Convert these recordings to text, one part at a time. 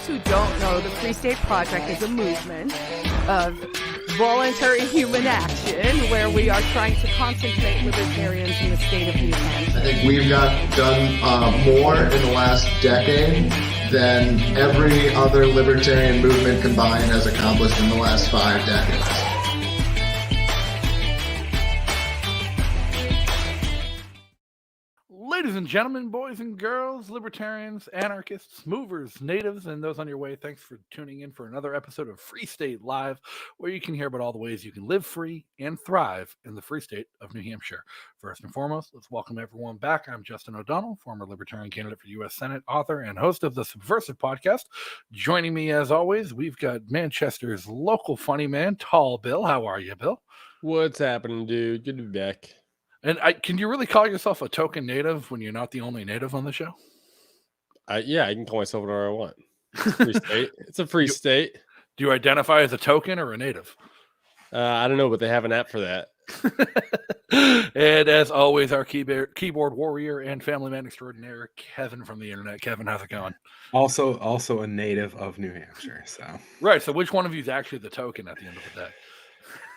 who don't know, the Free State Project is a movement of voluntary human action where we are trying to concentrate libertarians in the state of New Hampshire. I think we've done more in the last decade than every other libertarian movement combined has accomplished in the last 5 decades. Ladies and gentlemen, boys and girls, libertarians, anarchists, movers, natives, and those on your way, thanks for tuning in for another episode of Free State Live, where you can hear about all the ways you can live free and thrive in the free state of New Hampshire. First and foremost, let's welcome everyone back. I'm Justin O'Donnell, former libertarian candidate for U.S. Senate, author, and host of the Subversive podcast. Joining me, as always, we've got Manchester's local funny man, Tall Bill. How are you, Bill? What's happening, dude? Good to be back. And can you really call yourself a token native when you're not the only native on the show? Yeah, I can call myself whatever I want. Free state. It's a free state. Do you identify as a token or a native? I don't know, but they have an app for that. And as always, our keyboard warrior and family man extraordinaire, Kevin from the internet. Kevin, how's it going? Also a native of New Hampshire. So right. So which one of you is actually the token at the end of the day?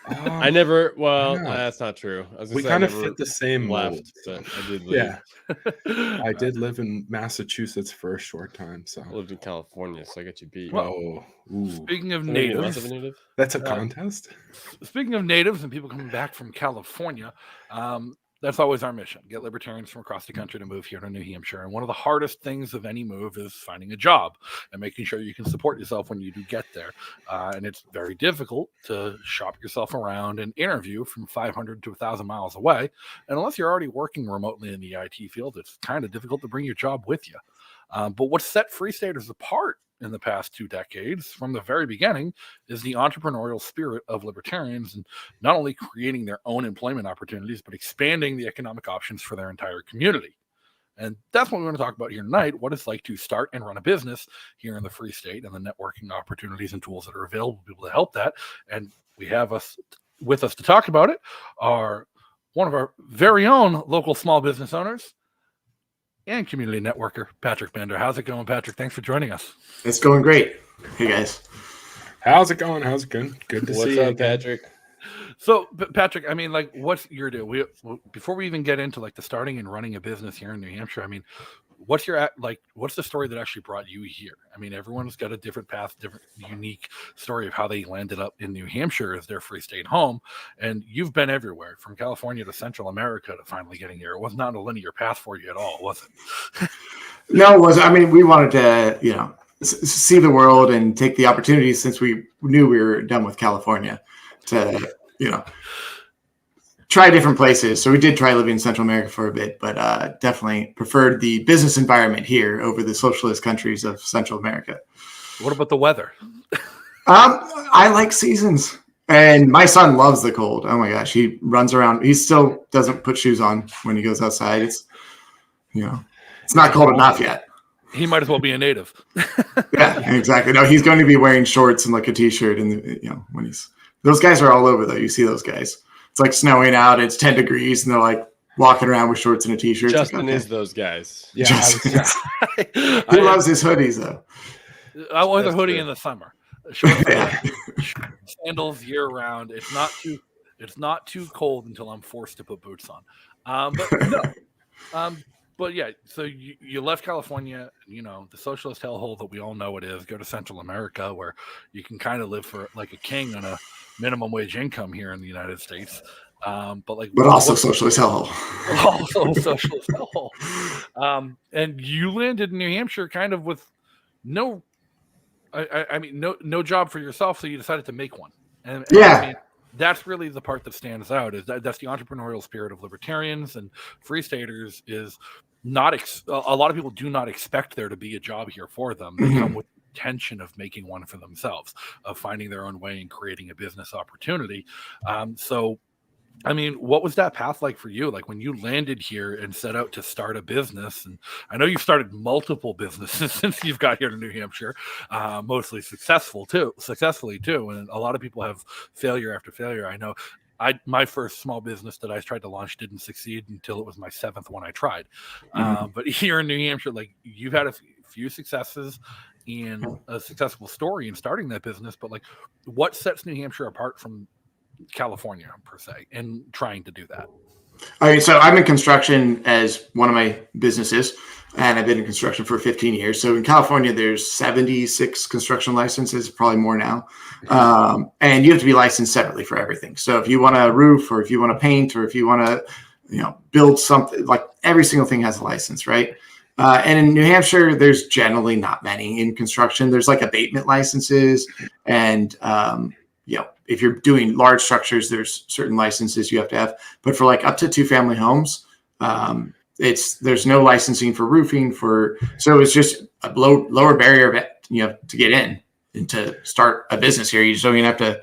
I never. Well, that's not true. We kind of fit the same left. mold. I did live. Yeah, I did live in Massachusetts for a short time. So I lived in California, so I got you beat. Oh, speaking of So natives, native? That's a contest. Speaking of natives and people coming back from California, that's always our mission. Get libertarians from across the country to move here to New Hampshire. And one of the hardest things of any move is finding a job and making sure you can support yourself when you do get there. And it's very difficult to shop yourself around and interview from 500 to 1,000 miles away. And unless you're already working remotely in the IT field, it's kind of difficult to bring your job with you. But what set Free Staters apart in the past 2 decades from the very beginning is the entrepreneurial spirit of libertarians, and not only creating their own employment opportunities, but expanding the economic options for their entire community. And that's what we want to talk about here tonight, what it's like to start and run a business here in the Free State and the networking opportunities and tools that are available to people to help that. And we have with us to talk about it are one of our very own local small business owners and community networker, Patrick Bender. How's it going, Patrick? Thanks for joining us. It's going great. Hey, guys. How's it going? How's it going? Good to see you. What's up, Patrick? So, Patrick, I mean, like, what's your deal? Before we even get into like the starting and running a business here in New Hampshire, I mean, what's the story that actually brought you here? I mean, everyone's got a different path, different unique story of how they landed up in New Hampshire as their free state home. And you've been everywhere from California to Central America to finally getting here. It was not a linear path for you at all, was it? No, it wasn't. I mean, we wanted to, see the world and take the opportunities since we knew we were done with California to, try different places. So we did try living in Central America for a bit, but definitely preferred the business environment here over the socialist countries of Central America. What about the weather? I like seasons, and my son loves the cold. Oh my gosh, he runs around. He still doesn't put shoes on when he goes outside. It's, it's not cold enough yet. He might as well be a native. Yeah, exactly. No, he's going to be wearing shorts and like a t-shirt, and when those guys are all over though. You see those guys. It's like snowing out. It's 10 degrees, and they're like walking around with shorts and a t-shirt. Justin is those guys. Yeah, he loves his hoodies though. I wear the hoodie in the summer. Sandals year round. It's not too cold until I'm forced to put boots on. But yeah, so you left California, the socialist hellhole that we all know it is, go to Central America where you can kind of live for like a king on a minimum wage income here in the United States. But also socialist hellhole. Also socialist hellhole. And you landed in New Hampshire kind of with no job for yourself, so you decided to make one. And that's really the part that stands out. That's the entrepreneurial spirit of libertarians and free staters. Is not a lot of people do not expect there to be a job here for them. They come with the intention of making one for themselves, of finding their own way and creating a business opportunity. So I mean, what was that path like for you? Like when you landed here and set out to start a business, and I know you've started multiple businesses since you've got here to New Hampshire, mostly successfully too. And a lot of people have failure after failure. I know my first small business that I tried to launch didn't succeed until it was my 7th one I tried. But here in New Hampshire, like you've had a few successes, and a successful story in starting that business, but like, what sets New Hampshire apart from California per se, and trying to do that? All right, so I'm in construction as one of my businesses, and I've been in construction for 15 years. So in California, there's 76 construction licenses, probably more now. And you have to be licensed separately for everything. So if you want a roof, or if you want to paint, or if you want to, build something, like every single thing has a license, right? And in New Hampshire, there's generally not many in construction. There's like abatement licenses, and if you're doing large structures, there's certain licenses you have to have. But for like up to 2-family homes, there's no licensing for roofing. So it's just a lower barrier, to get in and to start a business here. You just don't even have to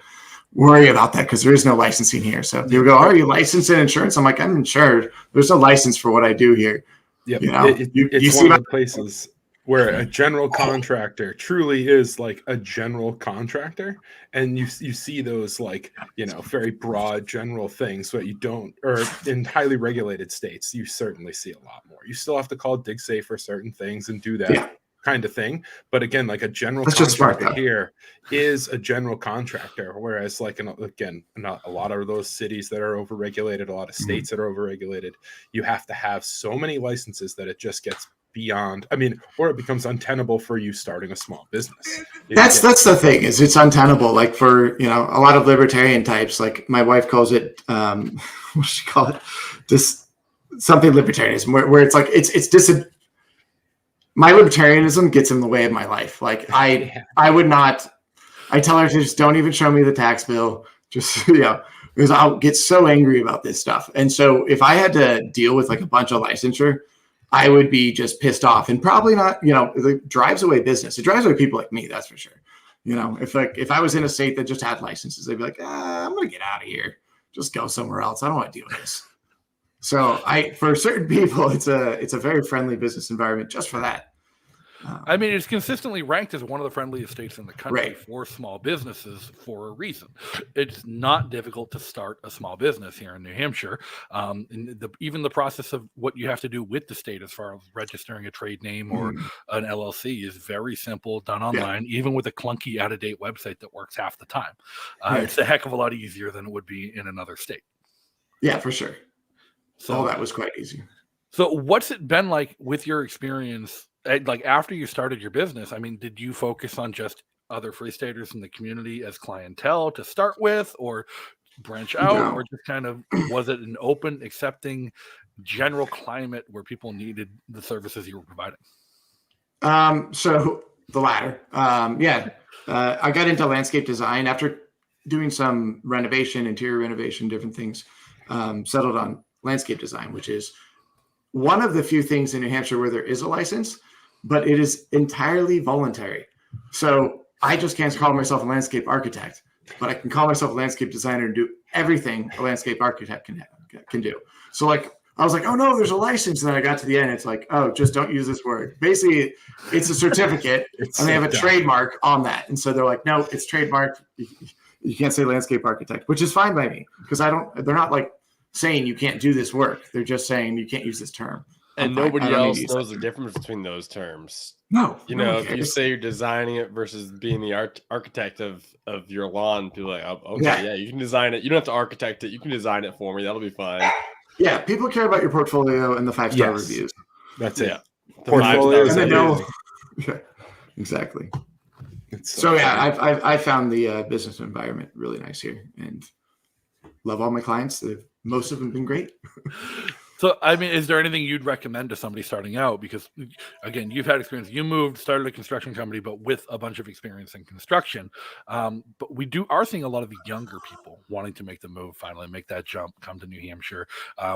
worry about that because there is no licensing here. So if you go, are you licensed in insurance? I'm like, I'm insured. There's no license for what I do here. Yep. You It's see one of the places where a general contractor truly is like a general contractor, and you see those like very broad general things that you don't, or in highly regulated states you certainly see a lot more. You still have to call dig safe for certain things and do that kind of thing, but again, like a general contractor here is a general contractor, whereas like not a lot of those cities that are overregulated, a lot of states that are overregulated, you have to have so many licenses that it just gets beyond, or it becomes untenable for you starting a small business. That's the thing, is it's untenable. Like for a lot of libertarian types, like my wife calls it what does she call it, just something libertarianism, where it's like my libertarianism gets in the way of my life. Like I would not, I tell her to just don't even show me the tax bill, just because I'll get so angry about this stuff. And so if I had to deal with like a bunch of licensure, I would be just pissed off, and probably not, it drives away business. It drives away people like me, that's for sure. If I was in a state that just had licenses, they'd be like, I'm going to get out of here. Just go somewhere else. I don't want to deal with this. So for certain people, it's a very friendly business environment just for that. It's consistently ranked as one of the friendliest states in the country Right. for small businesses for a reason. It's not difficult to start a small business here in New Hampshire. Even the process of what you have to do with the state as far as registering a trade name or an LLC is very simple, done online, even with a clunky out-of-date website that works half the time. It's a heck of a lot easier than it would be in another state. Yeah, for sure. So that was quite easy. So what's it been like with your experience? Like after you started your business, did you focus on just other Free Staters in the community as clientele to start with, or branch out, or just kind of, was it an open, accepting general climate where people needed the services you were providing? So the latter. I got into landscape design after doing some renovation, interior renovation, different things. Settled on landscape design, which is one of the few things in New Hampshire where there is a license, but it is entirely voluntary. So I just can't call myself a landscape architect, but I can call myself a landscape designer and do everything a landscape architect can do. So like, I was like, oh no, there's a license. And then I got to the end. It's like, oh, just don't use this word. Basically, it's a certificate and they have a trademark on that. And so they're like, no, it's trademarked. You can't say landscape architect, which is fine by me, because they're not like saying you can't do this work. They're just saying you can't use this term. And nobody else knows the difference between those terms. No. If you say you're designing it versus being the architect of your lawn, people are like, oh, okay, you can design it. You don't have to architect it. You can design it for me. That'll be fine. Yeah, people care about your portfolio and the 5-star reviews. That's it. The portfolio. And they know. Exactly. I found the business environment really nice here, and love all my clients. Most of them have been great. So, is there anything you'd recommend to somebody starting out? Because, again, you've had experience. You started a construction company, but with a bunch of experience in construction. But we are seeing a lot of the younger people wanting to make the move, finally make that jump, come to New Hampshire,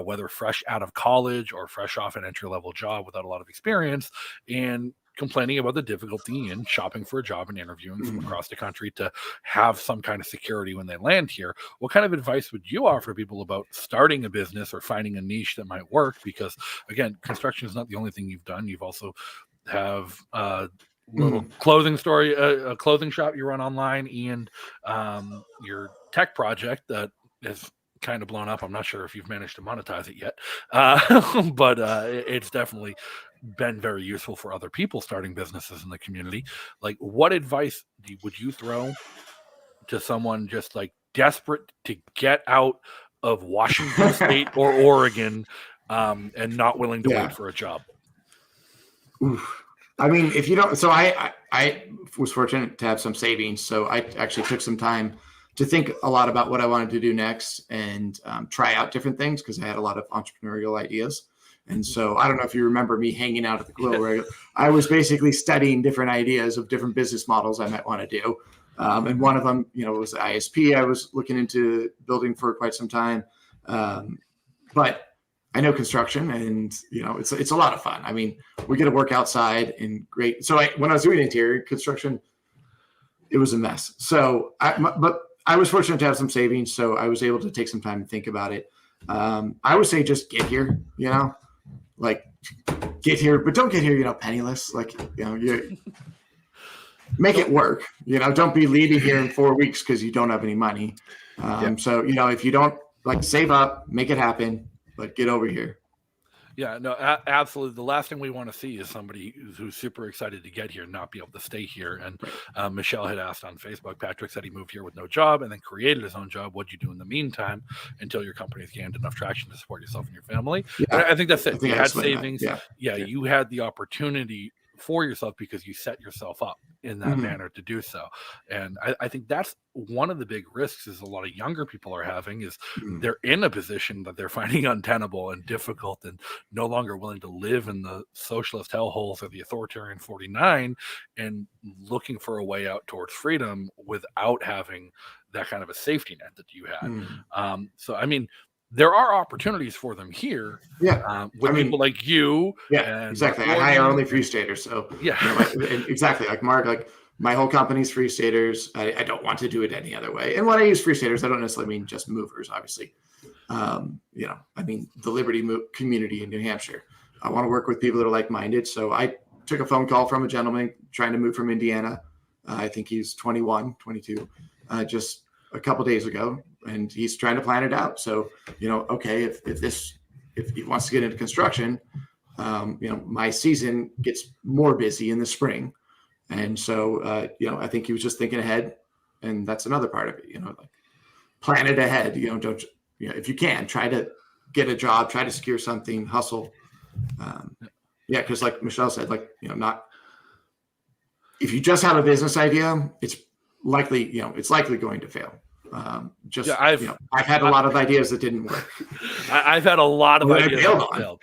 whether fresh out of college or fresh off an entry-level job without a lot of experience, and complaining about the difficulty in shopping for a job and interviewing from across the country to have some kind of security when they land here. What kind of advice would you offer people about starting a business or finding a niche that might work? Because again, construction is not the only thing you've done. You've also have a little clothing story, a clothing shop you run online, and your tech project that is kind of blown up. I'm not sure if you've managed to monetize it yet, but it's definitely been very useful for other people starting businesses in the community. Like, what advice would you throw to someone just like desperate to get out of Washington State or Oregon, and not willing to wait for a job? Oof. I mean, if you don't, so I was fortunate to have some savings. So I actually took some time to think a lot about what I wanted to do next and try out different things because I had a lot of entrepreneurial ideas. And so I don't know if you remember me hanging out at the Quill where I was basically studying different ideas of different business models I might want to do. And one of them, was the ISP I was looking into building for quite some time. But I know construction and, it's a lot of fun. I mean, we get to work outside and great. So when I was doing interior construction, it was a mess. So but I was fortunate to have some savings. So I was able to take some time to think about it. I would say just get here, like get here, but don't get here, penniless. Like, you make it work, don't be leaving here in 4 weeks because you don't have any money. So, if you don't save up, make it happen, but get over here. Yeah, no, absolutely. The last thing we want to see is somebody who's super excited to get here and not be able to stay here. And Michelle had asked on Facebook, Patrick said he moved here with no job and then created his own job. What'd you do in the meantime until your company's gained enough traction to support yourself and your family? Yeah. I think that's it. You had savings. Yeah. You had the opportunity for yourself because you set yourself up in that manner to do so. And I think that's one of the big risks is a lot of younger people are having is they're in a position that they're finding untenable and difficult and no longer willing to live in the socialist hellholes of the authoritarian 49 and looking for a way out towards freedom without having that kind of a safety net that you had. So, I mean, there are opportunities for them here. Yeah. With people like you. Yeah, exactly. I hire only free staters. So exactly. Like Mark, like my whole company's free staters. I don't want to do it any other way. And when I use free staters, I don't necessarily mean just movers, obviously. I mean the Liberty community in New Hampshire. I want to work with people that are like-minded. So I took a phone call from a gentleman trying to move from Indiana. I think he's 21, 22, just a couple days ago, and he's trying to plan it out. So, okay, if he wants to get into construction, my season gets more busy in the spring. And so, I think he was just thinking ahead, and that's another part of it, plan it ahead, don't, if you can try to get a job, try to secure something, hustle. Cause like Michelle said, not, if you just have a business idea, it's likely going to fail. I've had a lot of ideas that didn't work. I've had a lot of ideas that failed.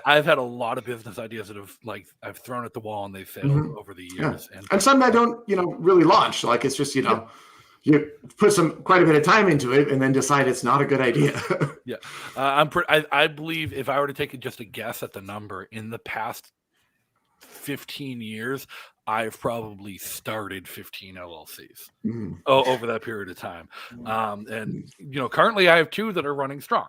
I've had a lot of business ideas that have I've thrown at the wall and they failed over the years. Yeah. And some I don't, really launch. Like it's just, you put quite a bit of time into it and then decide it's not a good idea. I believe if I were to take just a guess at the number in the past 15 years, I've probably started 15 LLCs over that period of time. And, currently I have 2 that are running strong.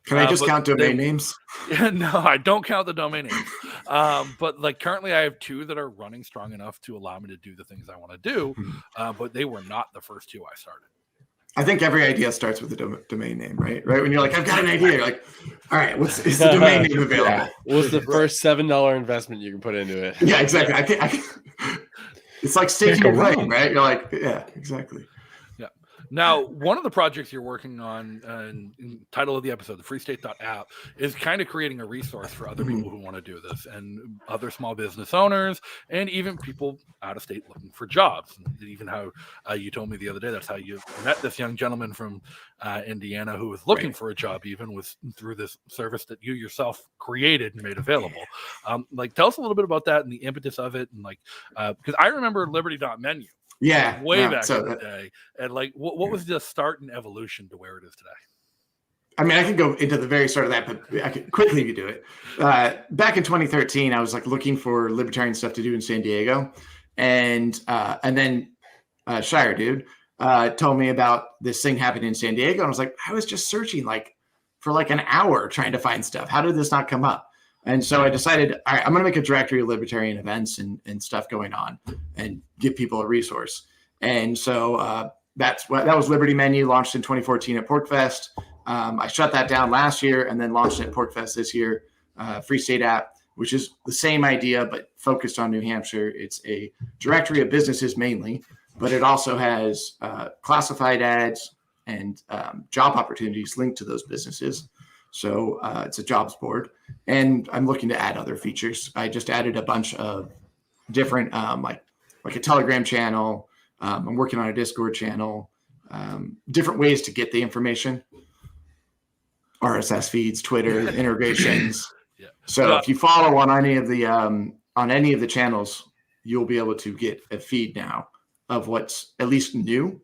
Can I just count domain names? No, I don't count the domain names. But currently I have 2 that are running strong enough to allow me to do the things I want to do. But they were not the first 2 I started. I think every idea starts with a domain name, right? Right when you're like, I've got an idea, you're like, all right, is the domain name available? Yeah. What's the first $7 investment you can put into it? Yeah, exactly. I can it's like staking a claim, right? You're like, yeah, exactly. Yeah. Now, one of the projects you're working on, in title of the episode, the FreeState.app, is kind of creating a resource for other people who want to do this, and other small business owners, and even people out of state looking for jobs. And even how you told me the other day, that's how you met this young gentleman from Indiana who was looking for a job, even was through this service that you yourself created and made available. Tell us a little bit about that and the impetus of it, and because I remember Liberty.menu. Yeah, way back in the day. And what was the start and evolution to where it is today? I mean, I can go into the very start of that, but I can quickly do it. Back in 2013, I was looking for libertarian stuff to do in San Diego, and then Shire Dude told me about this thing happening in San Diego, and I was like, I was just searching for an hour trying to find stuff. How did this not come up? And so I decided, all right, I'm going to make a directory of libertarian events and stuff going on and give people a resource. And so that was Liberty Menu, launched in 2014 at PorcFest. I shut that down last year and then launched it at PorcFest this year. FreeState.app which is the same idea but focused on New Hampshire. It's a directory of businesses mainly, but it also has classified ads and job opportunities linked to those businesses. So it's a jobs board, and I'm looking to add other features. I just added a bunch of different, like a Telegram channel. I'm working on a Discord channel, different ways to get the information, RSS feeds, Twitter integrations. Yeah. So if you follow on any of the channels, you'll be able to get a feed now of what's at least new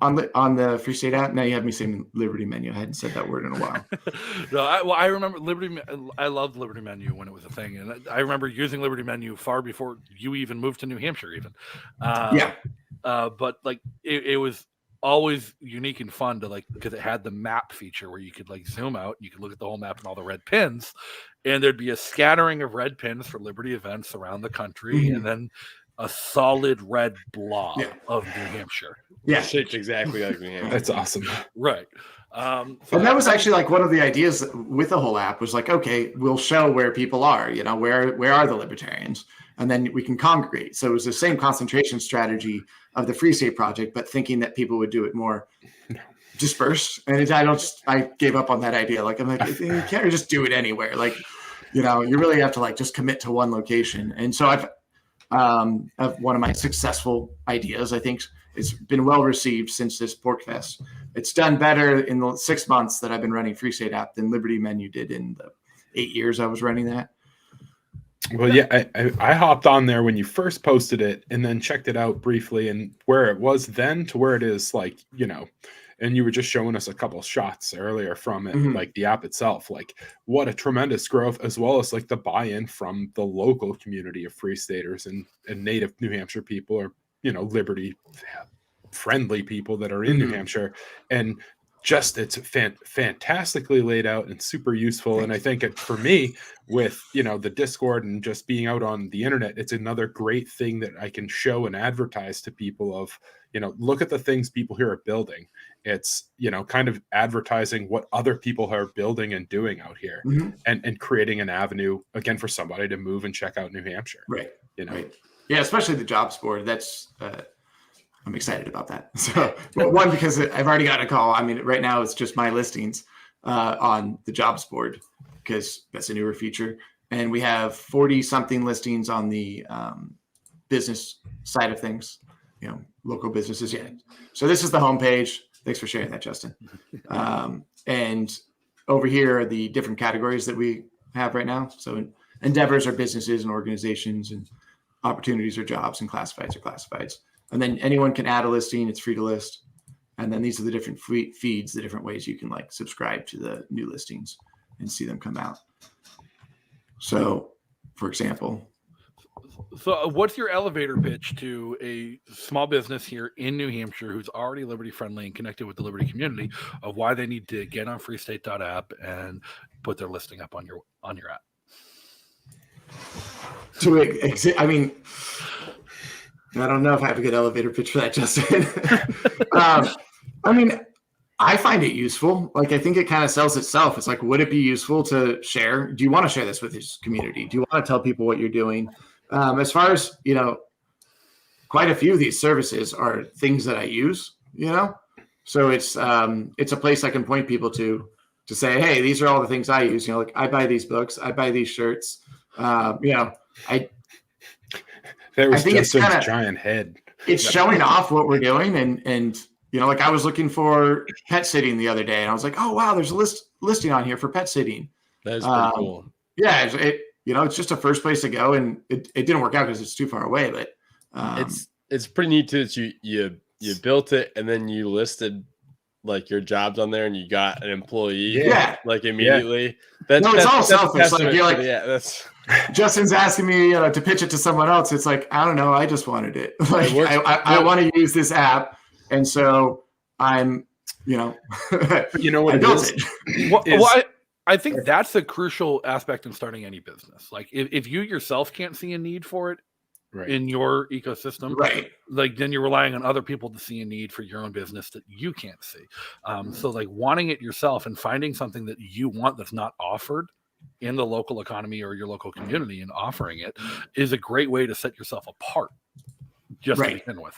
on the Free State app. Now you have me saying Liberty Menu. I hadn't said that word in a while. No, I remember Liberty. I loved Liberty Menu when it was a thing, and I remember using Liberty Menu far before you even moved to New Hampshire. Even, but like it was always unique and fun to like because it had the map feature where you could like zoom out, you could look at the whole map and all the red pins, and there'd be a scattering of red pins for Liberty events around the country, and then a solid red blob of New Hampshire. Yeah, shaped exactly like New Hampshire. That's awesome. Right. And that was actually like one of the ideas with the whole app was like, okay, we'll show where people are, you know, where are the libertarians? And then we can congregate. So it was the same concentration strategy of the Free State project, but thinking that people would do it more dispersed. And I gave up on that idea. Like, I'm like, you can't just do it anywhere. Like, you know, you really have to like just commit to one location. And so I've one of my successful ideas, I think it's been well received since this Porkfest. It's done better in the 6 months that I've been running Free State app than Liberty Menu did in the 8 years I was running that. Well, yeah, I hopped on there when you first posted it and then checked it out briefly, and where it was then to where it is, like, you know, and you were just showing us a couple shots earlier from it, like the app itself, like what a tremendous growth, as well as like the buy-in from the local community of Free Staters and native New Hampshire people, or, you know, Liberty friendly people that are in New Hampshire. And just it's fantastically laid out and super useful. And I think for me, with, you know, the Discord and just being out on the internet, it's another great thing that I can show and advertise to people of, you know, look at the things people here are building. It's, you know, kind of advertising what other people are building and doing out here, and creating an avenue again for somebody to move and check out New Hampshire. Right. You know, yeah, especially the jobs board. That's, I'm excited about that. So one, because I've already gotten a call. I mean, right now it's just my listings on the jobs board because that's a newer feature. And we have 40 something listings on the business side of things, you know, local businesses. Yeah. So this is the homepage. Thanks for sharing that, Justin. And over here are the different categories that we have right now. So endeavors are businesses and organizations, and opportunities are jobs, and classifieds are classifieds. And then anyone can add a listing. It's free to list. And then these are the different feeds, the different ways you can like subscribe to the new listings and see them come out. So, for example. So what's your elevator pitch to a small business here in New Hampshire who's already Liberty friendly and connected with the Liberty community of why they need to get on FreeState.app and put their listing up on your app? I mean, I don't know if I have a good elevator pitch for that, Justin. I mean, I find it useful. Like, I think it kind of sells itself. It's like, would it be useful to share? Do you want to share this with this community? Do you want to tell people what you're doing? As far as, you know, quite a few of these services are things that I use, you know? So it's a place I can point people to say, hey, these are all the things I use. You know, like I buy these books, I buy these shirts. You know, there was I think just a giant head. It's showing off what we're doing, and you know, like I was looking for pet sitting the other day, and I was like, oh wow, there's a listing on here for pet sitting. That's pretty cool. Yeah, you know, it's just a first place to go, and it didn't work out because it's too far away. But it's pretty neat too that you built it and then you listed like your jobs on there and you got an employee. Yeah, like immediately. Yeah. It's all selfish. Like you're like, that's. Justin's asking me to pitch it to someone else. It's like, I don't know. I just wanted it. Like I want to use this app. And so I'm, you know, what I built it. I think that's a crucial aspect in starting any business. Like if you yourself can't see a need for it in your ecosystem, like then you're relying on other people to see a need for your own business that you can't see. So like wanting it yourself and finding something that you want that's not offered in the local economy or your local community and offering it is a great way to set yourself apart just to begin with.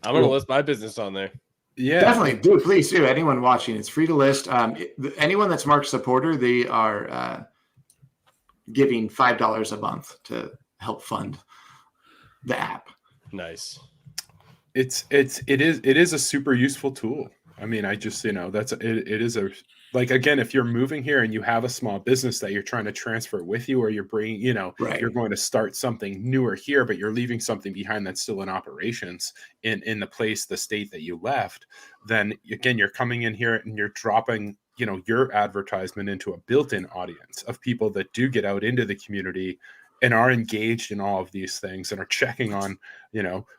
I'm going to list my business on there. Yeah, definitely do. Please do. Anyone watching, it's free to list. Anyone that's marked supporter, they are giving $5 a month to help fund the app. Nice. It is a super useful tool. I mean, I just, it is a, like, again, if you're moving here and you have a small business that you're trying to transfer with you, or you're bringing, you're going to start something newer here, but you're leaving something behind that's still in operations in the state that you left, then again, you're coming in here and you're dropping, your advertisement into a built-in audience of people that do get out into the community and are engaged in all of these things and are checking on,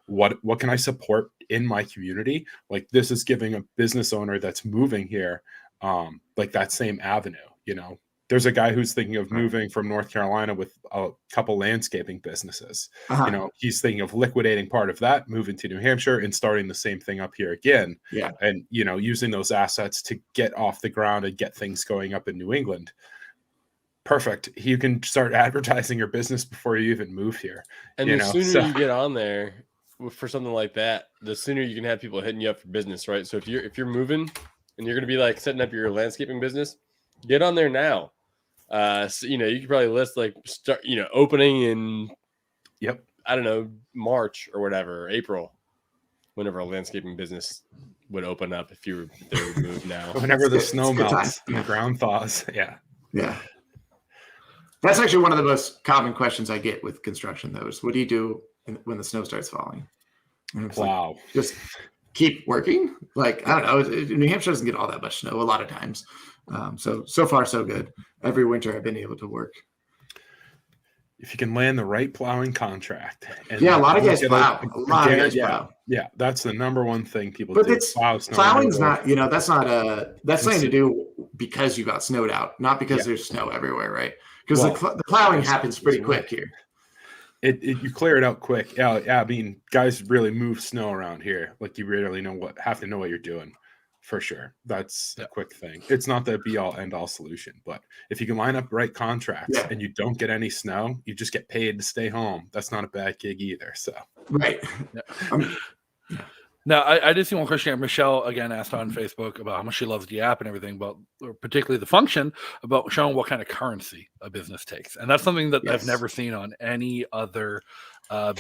what can I support in my community? Like, this is giving a business owner that's moving here, like that same avenue. There's a guy who's thinking of moving from North Carolina with a couple landscaping businesses. He's thinking of liquidating part of that, moving to New Hampshire and starting the same thing up here again. Yeah. And, using those assets to get off the ground and get things going up in New England. Perfect. You can start advertising your business before you even move here. And the sooner you get on there for something like that, the sooner you can have people hitting you up for business, right? So if you're moving and you're going to be like setting up your landscaping business, get on there now. So, you could probably list like start, opening in, I don't know, March or whatever, or April, whenever a landscaping business would open up if they would move now. Whenever the snow melts and the ground thaws. Yeah. Yeah. That's actually one of the most common questions I get with construction, though, is what do you do when the snow starts falling? And it's wow. Like, just keep working. Like, I don't know. New Hampshire doesn't get all that much snow a lot of times. So far, so good. Every winter I've been able to work. If you can land the right plowing contract. And a lot of guys plow. A lot of guys plow. Yeah, that's the number one thing people do. But plowing's not, that's something to do because you got snowed out, not because there's snow everywhere, right? Because the plowing happens pretty quick here. You clear it out quick. Yeah. I mean, guys really move snow around here. Like, you really have to know what you're doing, for sure. That's a quick thing. It's not the be all end all solution, but if you can line up the right contracts and you don't get any snow, you just get paid to stay home. That's not a bad gig either. So right. Now, I did see one question here. Michelle, again, asked on Facebook about how much she loves the app and everything, but particularly the function about showing what kind of currency a business takes. And that's something that I've never seen on any other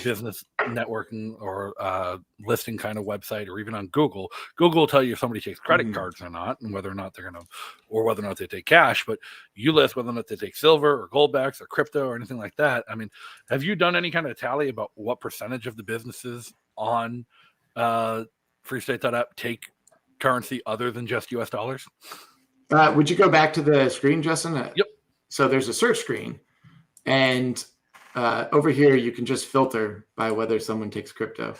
business networking or listing kind of website, or even on Google. Google will tell you if somebody takes credit cards or not, and whether or not they're going to, or whether or not they take cash. But you list whether or not they take silver or gold backs or crypto or anything like that. I mean, have you done any kind of tally about what percentage of the businesses on FreeState.app take currency other than just US dollars? Would you go back to the screen, Justin? Yep. So there's a search screen, and over here you can just filter by whether someone takes crypto,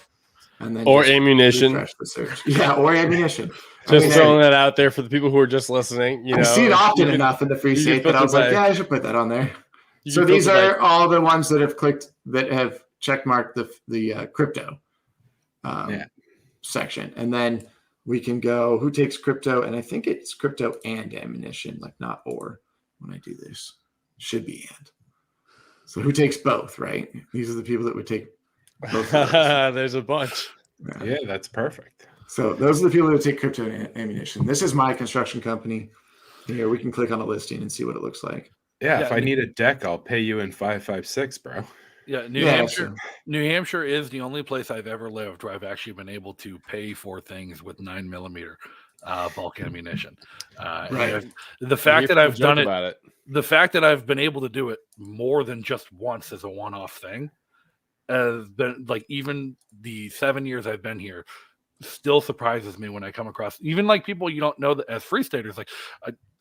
and then ammunition. Refresh the search. Yeah, or ammunition. Just throwing that out there for the people who are just listening. I see it often enough in the free state that I was like, I should put that on there. So these are all the ones that have checkmarked the crypto. Section, and then we can go who takes crypto, and I think it's crypto and ammunition, like not or. When I do this, it should be and. So who takes both, right? These are the people that would take both. There's a bunch. Yeah, that's perfect. So those are the people that take crypto and ammunition. This is my construction company. Here we can click on a listing and see what it looks like. Yeah, if I need a deck, I'll pay you in 556, bro. Yeah, New Hampshire is the only place I've ever lived where I've actually been able to pay for things with 9mm bulk ammunition. Right. The fact that I've done it, the fact that I've been able to do it more than just once as a one-off thing, been like even the 7 years I've been here, still surprises me when I come across even like people you don't know that as free staters, like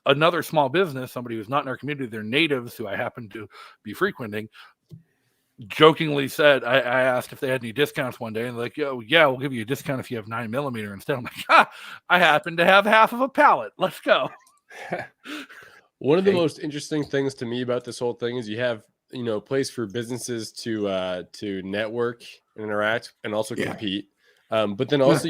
another small business, somebody who's not in our community, they're natives who I happen to be frequenting. Jokingly said, I asked if they had any discounts one day, and they're like, yeah, we'll give you a discount if you have 9mm instead. I'm like, I happen to have half of a pallet. Let's go. One of the most interesting things to me about this whole thing is you have, a place for businesses to network and interact and also compete. But then also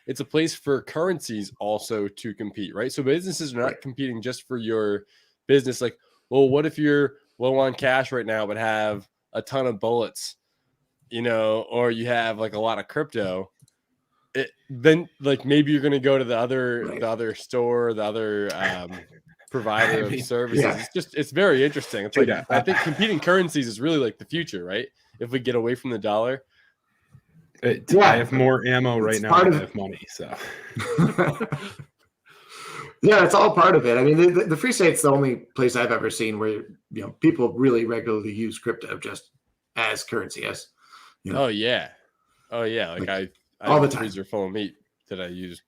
it's a place for currencies also to compete, right? So businesses are not competing just for your business. Like, well, what if you're low on cash right now, but have a ton of bullets, or you have like a lot of crypto? Then like maybe you're going to go to the other store, the other provider of services. yeah. It's very interesting. It's like, I think competing currencies is really like the future, right? If we get away from the dollar. I have more ammo right now than I have money. So yeah, it's all part of it. I mean, the Free State's the only place I've ever seen where people really regularly use crypto just as currency. Oh yeah. Like I all have the a time. freezer full of meat that I use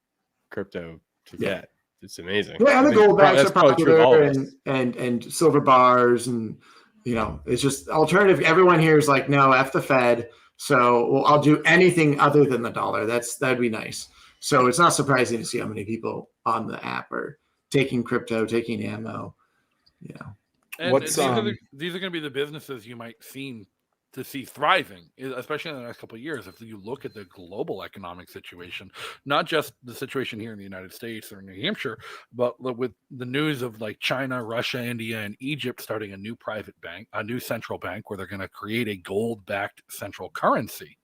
crypto to get. It's amazing. Yeah, and the gold bags are probably true of all popular, of us. and silver bars, and it's just alternative. Everyone here is like, no, F the Fed. So I'll do anything other than the dollar. That'd be nice. So it's not surprising to see how many people on the app are taking crypto, taking ammo. And What's, these are going to be the businesses you might seem to see thriving, especially in the next couple of years. If you look at the global economic situation, not just the situation here in the United States or in New Hampshire, but with the news of like China, Russia, India, and Egypt starting a new private bank, a new central bank where they're going to create a gold-backed central currency.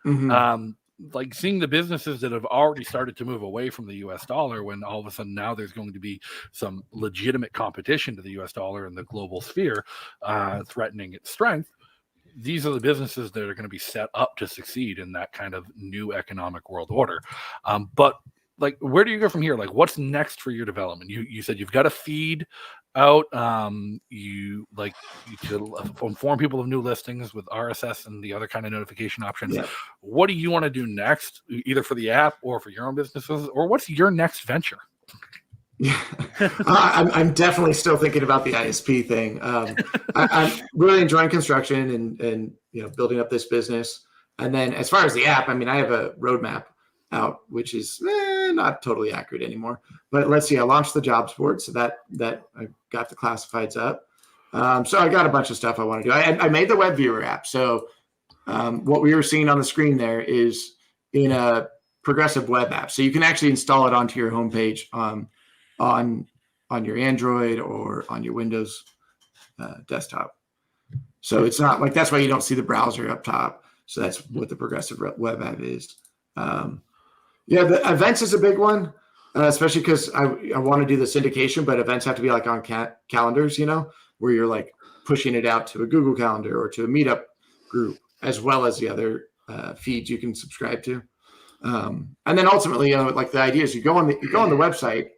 Mm-hmm. Like seeing the businesses that have already started to move away from the US dollar, when all of a sudden now there's going to be some legitimate competition to the US dollar in the global sphere, threatening its strength. These are the businesses that are going to be set up to succeed in that kind of new economic world order. But like, where do you go from here? Like, what's next for your development? You said you've got to feed out. You to inform people of new listings with RSS and the other kind of notification options. Yeah. What do you want to do next, either for the app or for your own businesses, or what's your next venture? Yeah, I'm definitely still thinking about the ISP thing. I'm really enjoying construction and building up this business. And then as far as the app, I mean, I have a roadmap out, which is not totally accurate anymore. But let's see, I launched the jobs board, so that I got the classifieds up. So I got a bunch of stuff I want to do. I made the web viewer app. So what we were seeing on the screen there is in a progressive web app. So you can actually install it onto your homepage on your Android or on your Windows desktop. So it's not like, that's why you don't see the browser up top. So that's what the progressive web app is. The events is a big one, especially because I want to do the syndication, but events have to be like on calendars, where you're like pushing it out to a Google Calendar or to a Meetup group, as well as the other feeds you can subscribe to. And then ultimately, like the idea is you go on the website,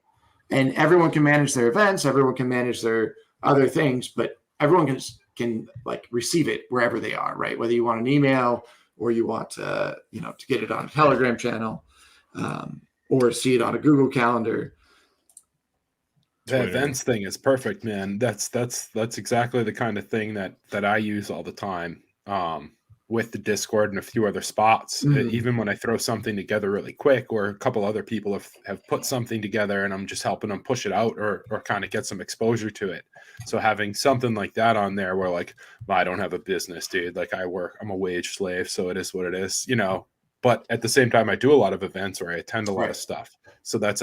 and everyone can manage their events, everyone can manage their other things, but everyone can like receive it wherever they are, right? Whether you want an email or you want to get it on a Telegram channel, or see it on a Google Calendar. The events thing is perfect, man. That's exactly the kind of thing that I use all the time. With the Discord and a few other spots. Mm-hmm. Even when I throw something together really quick, or a couple other people have put something together and I'm just helping them push it out or kind of get some exposure to it. So having something like that on there where like, well, I don't have a business, dude. Like I'm a wage slave, so it is what it is, but at the same time, I do a lot of events where I attend a lot of stuff. So that's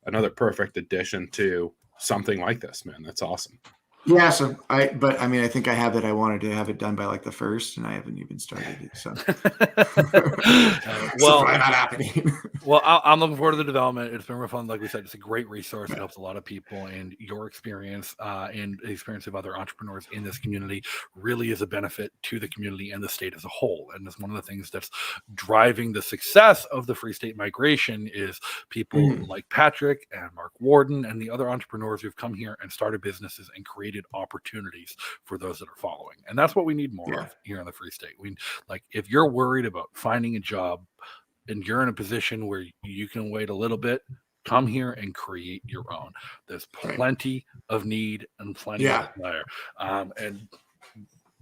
another perfect addition to something like this, man. That's awesome. Yeah, I think I have that. I wanted to have it done by like the 1st, and I haven't even started it. So, well, probably not happening. Well, I'm looking forward to the development. It's been real fun. Like we said, it's a great resource. It helps a lot of people, and your experience and the experience of other entrepreneurs in this community really is a benefit to the community and the state as a whole. And it's one of the things that's driving the success of the Free State migration is people like Patrick and Mark Warden and the other entrepreneurs who've come here and started businesses and created opportunities for those that are following. And that's what we need more of here in the Free State. If you're worried about finding a job and you're in a position where you can wait a little bit, come here and create your own. There's plenty of need and plenty of desire. And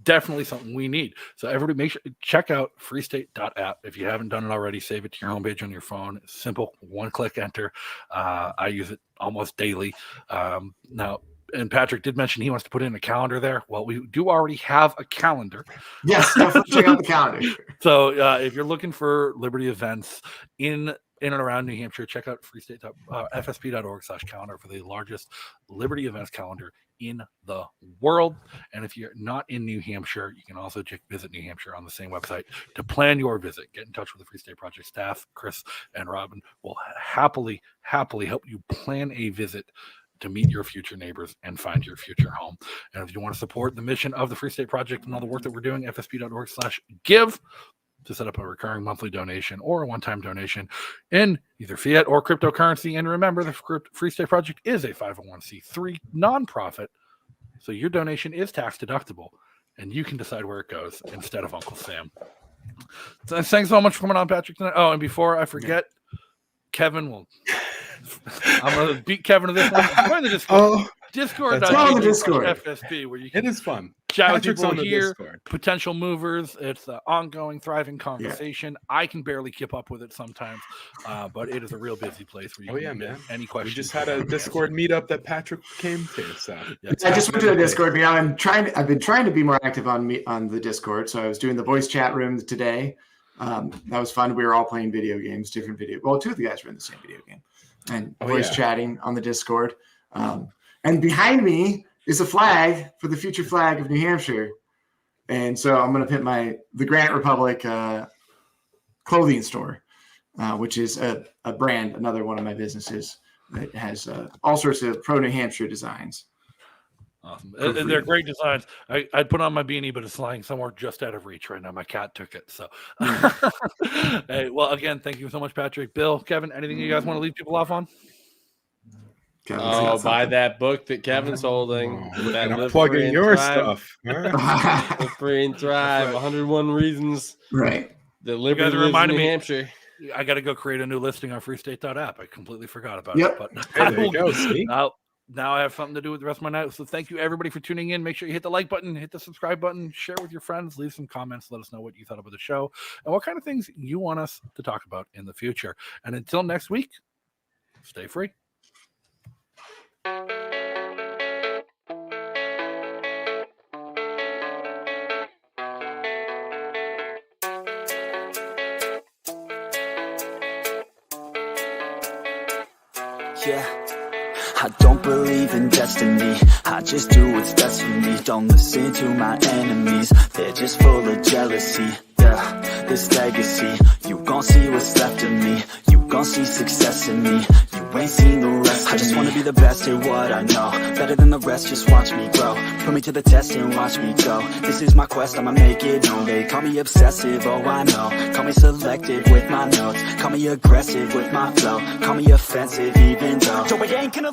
definitely something we need. So everybody make sure check out FreeState.app. If you haven't done it already, save it to your homepage on your phone. It's simple, one-click enter. I use it almost daily. Now, and Patrick did mention he wants to put in a calendar there. Well, we do already have a calendar. Yes, definitely check out the calendar. So if you're looking for Liberty events in and around New Hampshire, check out FreeState.fsp.org/calendar for the largest Liberty events calendar in the world. And if you're not in New Hampshire, you can also visit New Hampshire on the same website to plan your visit. Get in touch with the Free State Project staff. Chris and Robin will happily help you plan a visit to meet your future neighbors and find your future home. And if you want to support the mission of the Free State Project and all the work that we're doing, fsp.org/give to set up a recurring monthly donation or a one-time donation in either fiat or cryptocurrency. And remember, the Free State Project is a 501c3 nonprofit, so your donation is tax deductible, and you can decide where it goes instead of Uncle Sam. So thanks so much for coming on, Patrick, tonight. Oh, and before I forget, Kevin will... I'm going to beat Kevin to this one. Join the Discord. Discord. FSB, where you can it is fun. Chat with people here, potential movers. It's an ongoing, thriving conversation. Yeah. I can barely keep up with it sometimes, but it is a real busy place where you can get any questions. We just had a Discord meetup that Patrick came to. So I just went to a Discord meetup. I've been trying to be more active on the Discord. So I was doing the voice chat room today. That was fun. We were all playing video games, different video. Well, two of the guys were in the same video game and voice chatting on the Discord. And behind me is a flag for the future flag of New Hampshire. And so I'm going to put the Granite Republic clothing store, which is a brand, another one of my businesses that has all sorts of pro-New Hampshire designs. Awesome. And they're great designs. I'd put on my beanie, but it's lying somewhere just out of reach right now. My cat took it. So, hey, well, again, thank you so much, Patrick. Bill, Kevin, anything you guys want to leave people off on? Buy that book that Kevin's holding. I'm plugging your stuff. Live Free and Thrive. 101 Reasons. Right. That liberty lives in New Hampshire. I got to go create a new listing on FreeState.app. I completely forgot about it. But there you go. See? Now I have something to do with the rest of my night. So thank you, everybody, for tuning in. Make sure you hit the like button, hit the subscribe button, share with your friends, leave some comments, let us know what you thought about the show and what kind of things you want us to talk about in the future. And until next week, stay free. Yeah, I don't believe in destiny, I just do what's best for me. Don't listen to my enemies, they're just full of jealousy. Yeah, this legacy, you gon' see what's left of me. You gon' see success in me, you ain't seen the rest of me. I just wanna be the best at what I know, better than the rest, just watch me grow. Put me to the test and watch me go. This is my quest, I'ma make it known. They call me obsessive, oh I know. Call me selective with my notes, call me aggressive with my flow. Call me offensive even though Joey ain't gonna